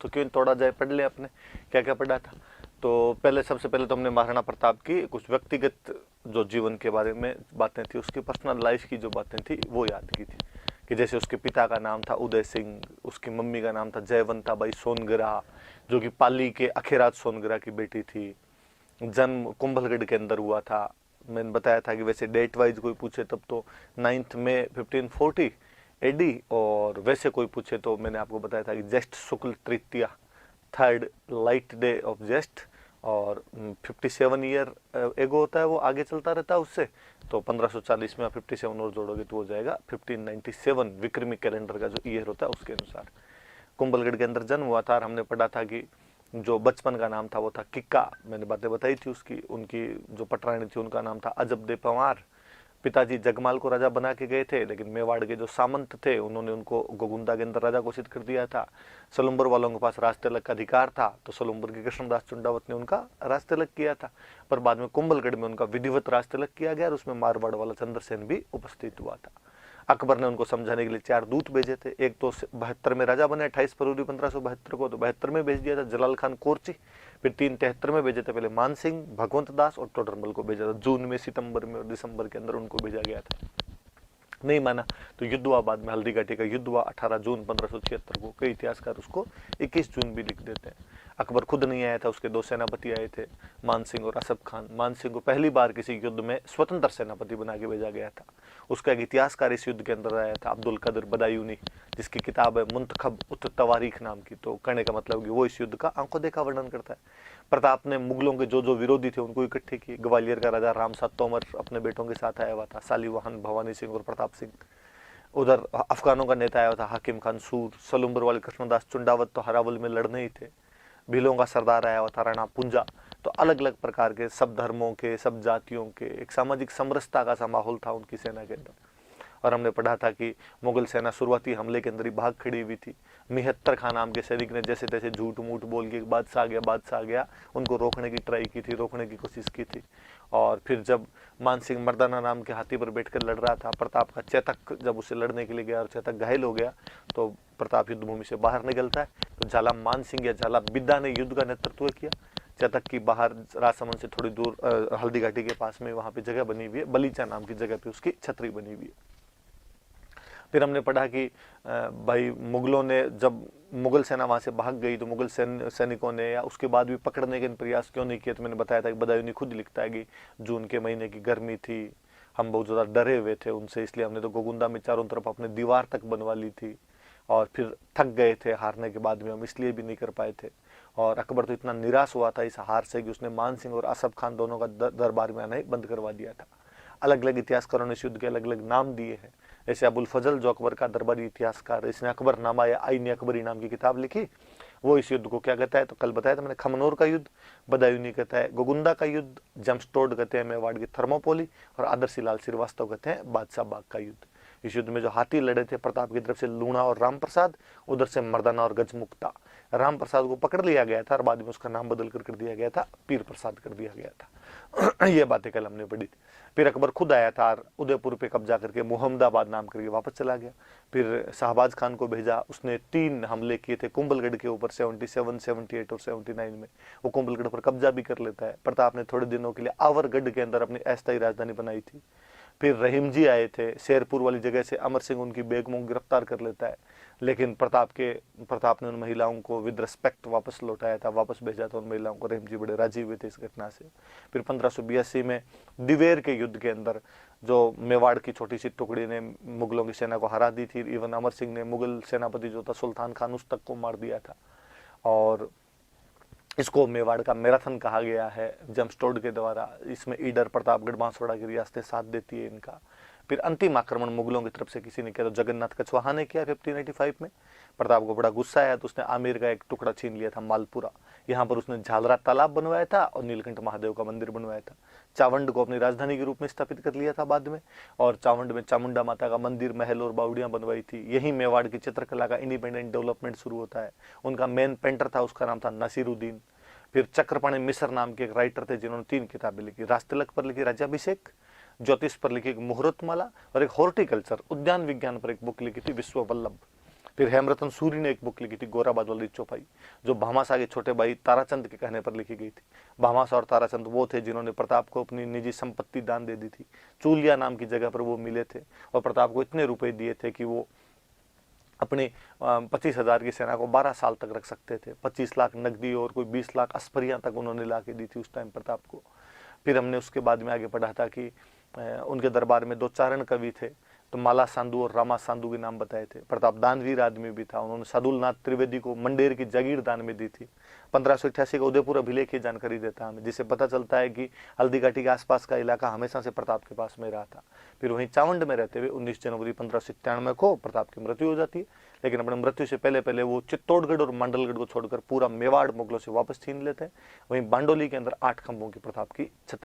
तो क्यों तोड़ा जाए, पढ़ ले आपने क्या क्या पढ़ा था। तो पहले सबसे पहले तो हमने महाराणा प्रताप की कुछ व्यक्तिगत जो जीवन के बारे में बातें थी, उसकी पर्सनल लाइफ की जो बातें थी वो याद की थी, कि जैसे उसके पिता का नाम था उदय सिंह, उसकी मम्मी का नाम था जयवंता बाई सोनगरा, जो कि पाली के अखेराज सोनगरा की बेटी थी। जन्म कुंभलगढ़ के अंदर हुआ था। मैंने बताया था कि वैसे डेट वाइज कोई पूछे तब तो 9 मई 1540 एडी, और वैसे कोई पूछे तो मैंने आपको बताया था कि ज्येष्ठ शुक्ल तृतीया, थर्ड लाइट डे ऑफ ज्येष्ठ, और 57 ईयर एगो होता है वो आगे चलता रहता है उससे, तो 1540 में आप 57 और जोड़ोगे तो हो जाएगा 1597 विक्रमी कैलेंडर का जो ईयर होता है उसके अनुसार कुंभलगढ़ के अंदर जन्म हुआ था। और हमने पढ़ा था कि जो बचपन का नाम था वो था किक्का, मैंने बातें बताई थी उसकी। उनकी जो पटरानी थी उनका नाम था अजब दे पंवार। पिताजी जगमाल को राजा बना के गए थे, लेकिन मेवाड़ के जो सामंत थे उन्होंने उनको गोगुंदा के अंदर राजा घोषित कर दिया था। सलुम्बर वालों के पास राज तिलक का अधिकार था, तो सलुम्बर के कृष्णदास चुंडावत ने उनका राज तिलक किया था। पर बाद में कुंभलगढ़ में उनका विधिवत राज तिलक किया गया और उसमें मारवाड़ वाला चंद्रसेन भी उपस्थित हुआ था। अकबर ने उनको समझाने के लिए 4 दूत भेजे थे। एक तो 72 में राजा बने 28 फरवरी 1572 को, तो 72 में भेज दिया था जलाल खान कोरची। फिर 373 में भेजे थे पहले मान सिंह, भगवंत दास और टोडरमल को भेजा था। जून में, सितंबर में और दिसंबर के अंदर उनको भेजा गया था। नहीं माना तो युद्ध हुआ, बाद में हल्दी घाटी का युद्ध हुआ 18 जून 1576 को। कई इतिहासकार उसको 21 जून भी लिख देते हैं। अकबर खुद नहीं आया था, उसके 2 सेनापति आए थे, मान सिंह और असफ खान। मान सिंह को पहली बार किसी युद्ध में स्वतंत्र सेनापति बना के भेजा गया था। उसका एक इतिहासकार इस युद्ध के अंदर आया था, अब्दुल कदर बदायूनी, जिसकी किताब है मुंतखब उत तवारीख नाम की। तो कहने का मतलब कि वो इस युद्ध का आंखों देखा वर्णन करता है। प्रताप ने मुगलों के जो जो विरोधी थे उनको इकट्ठे किए। ग्वालियर का राजा रामसात तोमर अपने बेटों के साथ आया हुआ था, सालीवाहन, भवानी सिंह और प्रताप सिंह। उधर अफगानों का नेता आया हुआ था हाकिम खान सूर। सलुम्बर वाले कृष्णदास चुंडावत तो हरावल में लड़ने ही थे। भीलों का सरदार आया हुआ था राणा पुंजा। तो अलग अलग प्रकार के, सब धर्मों के, सब जातियों के, एक सामाजिक समरसता का सा माहौल था उनकी सेना के अंदर। और हमने पढ़ा था कि मुगल सेना शुरुआती हमले के अंदर ही भाग खड़ी हुई थी। मिहत्तर खान नाम के सैनिक ने जैसे तैसे झूठ मूठ बोल के बादशाह आ गया, उनको रोकने की ट्राई की थी, रोकने की कोशिश की थी। और फिर जब मान सिंह मर्दाना नाम के हाथी पर बैठकर लड़ रहा था, प्रताप का चेतक जब उसे लड़ने के लिए गया और चेतक घायल हो गया, तो प्रताप युद्ध भूमि से बाहर निकलता है। तो झाला मान सिंह या झाला बिद्दा ने युद्ध का नेतृत्व किया। चेतक की बाहर राजसमंद से थोड़ी दूर हल्दी घाटी के पास में वहां पे जगह बनी हुई है, बलीचा नाम की जगह पे उसकी छतरी बनी हुई है। फिर हमने पढ़ा कि भाई मुगलों ने जब मुगल सेना वहां से भाग गई तो मुगल सैनिकों ने या उसके बाद भी पकड़ने के प्रयास क्यों नहीं किए। तो मैंने बताया था कि बदायूनी खुद लिखता है कि जून के महीने की गर्मी थी, हम बहुत ज़्यादा डरे हुए थे उनसे, इसलिए हमने तो गोगुंदा में चारों तरफ अपने दीवार तक बनवा ली थी, और फिर थक गए थे हारने के बाद में, हम इसलिए भी नहीं कर पाए थे। और अकबर तो इतना निराश हुआ था इस हार से कि उसने मान सिंह और असफ खान दोनों का दरबार में आना ही बंद करवा दिया था। अलग अलग इतिहासकारों ने इस युद्ध के अलग अलग नाम दिए हैं। जैसे अबुल फजल जो अकबर का दरबारी इतिहासकार, इसने अकबर नामा या आईन अकबरी नाम की किताब लिखी। वो इस युद्ध को क्या कहता है, तो कल बताया था मैंने, खमनोर का युद्ध, बदायूनी कहता है गोगुंदा का युद्ध, जमस्टोड कहते हैं मेवाड़ की थर्मोपोली, और आदर्शी लाल श्रीवास्तव कहते हैं बादशाह बाग का युद्ध। इस युद्ध में जो हाथी लड़े थे प्रताप की तरफ से लूणा और राम प्रसाद, उधर से मर्दाना और गजमुक्ता। राम प्रसाद को पकड़ लिया गया था और बाद में उसका नाम बदल कर दिया गया था, पीर प्रसाद कर दिया गया था। ये बातें कल हमने पढ़ी थी। फिर अकबर खुद आया था और उदयपुर पे कब्जा करके मुहम्मदाबाद नाम करके वापस चला गया। फिर शाहबाज खान को भेजा, उसने 3 हमले किए थे कुंभलगढ़ के ऊपर 77, 78 और 79 में। वो कुंभलगढ़ पर कब्जा भी कर लेता है। प्रताप ने थोड़े दिनों के लिए आवरगढ़ के अंदर अपनी अस्थायी राजधानी बनाई थी। फिर रहीम जी आए थे शेरपुर वाली जगह से, अमर सिंह उनकी बेगमों को गिरफ्तार कर लेता है, लेकिन प्रताप ने उन महिलाओं को विद रिस्पेक्ट वापस लौटाया था, वापस भेजा था उन महिलाओं को। रहीम जी बड़े राजी हुए थे इस घटना से। फिर 1582 में दिवेर के युद्ध के अंदर जो मेवाड़ की छोटी सी टुकड़ी ने मुगलों की सेना को हरा दी थी, इवन अमर सिंह ने मुगल सेनापति जो था सुल्तान खान उस तक को मार दिया था। और इसको मेवाड़ का मैराथन कहा गया है जमस्टोड के द्वारा। इसमें ईडर, प्रतापगढ़, बांसवाड़ा की रियासतें साथ देती है इनका। फिर अंतिम आक्रमण मुगलों की तरफ से किसी ने किया तो जगन्नाथ कछवाहा ने किया 1585 में। प्रताप को बड़ा गुस्सा आया तो उसने आमेर का एक टुकड़ा छीन लिया था, मालपुरा। यहाँ पर उसने झालरा तालाब बनवाया था और नीलकंठ महादेव का मंदिर बनवाया था। चावंड को अपनी राजधानी के रूप में स्थापित कर लिया था बाद में, और चावंड में चामुंडा माता का मंदिर, महल और बावड़ियां बनवाई थी। यही मेवाड़ की चित्रकला का इंडिपेंडेंट डेवलपमेंट शुरू होता है। उनका मेन पेंटर था, उसका नाम था नसीरुद्दीन। फिर चक्रपाणी मिश्र नाम के एक राइटर थे जिन्होंने 3 किताबें लिखी, राजतिलक पर लिखी राज्याभिषेक, ज्योतिष पर लिखी एक मुहूर्त माला, और एक हॉर्टिकल्चर उद्यान विज्ञान पर एक बुक लिखी थी विश्व वल्लभ। फिर हेमरतन सूरी ने एक बुक लिखी थी, गोरा बादल चौपाई, जो भामाशाह के छोटे भाई ताराचंद के कहने पर लिखी गई थी। भामाशाह और ताराचंद वो थे जिन्होंने प्रताप को अपनी निजी संपत्ति दान दे दी थी। चूलिया नाम की जगह पर वो मिले थे और प्रताप को इतने रुपए दिए थे कि वो अपने 25,000 की सेना को 12 साल तक रख सकते थे। 25 लाख नकदी और कोई 20 लाख अस्परियां तक उन्होंने ला के दी थी उस टाइम प्रताप को। फिर हमने उसके बाद में आगे पढ़ा था कि उनके दरबार में 2 चारण कवि थे, तो माला सांधु और रामा सांधु के नाम बताए थे। प्रताप दानवीर आदमी भी था, उन्होंने सदुलनाथ त्रिवेदी को मंडेर की जागीर दान में दी थी। 1588 का उदयपुर अभिलेख की जानकारी देता है हमें, जिससे पता चलता है कि हल्दी घाटी के आसपास का इलाका हमेशा से प्रताप के पास में रहा था। फिर वहीं चावंड में रहते हुए 19 जनवरी 1597 को प्रताप की मृत्यु हो जाती है, लेकिन अपने मृत्यु से पहले पहले वो चित्तौड़गढ़ और मंडलगढ़ को छोड़कर पूरा मेवाड़ मुगलों से वापस छीन लेते हैं। वहीं बांडोली के अंदर 8 खंभों की प्रताप की छत्र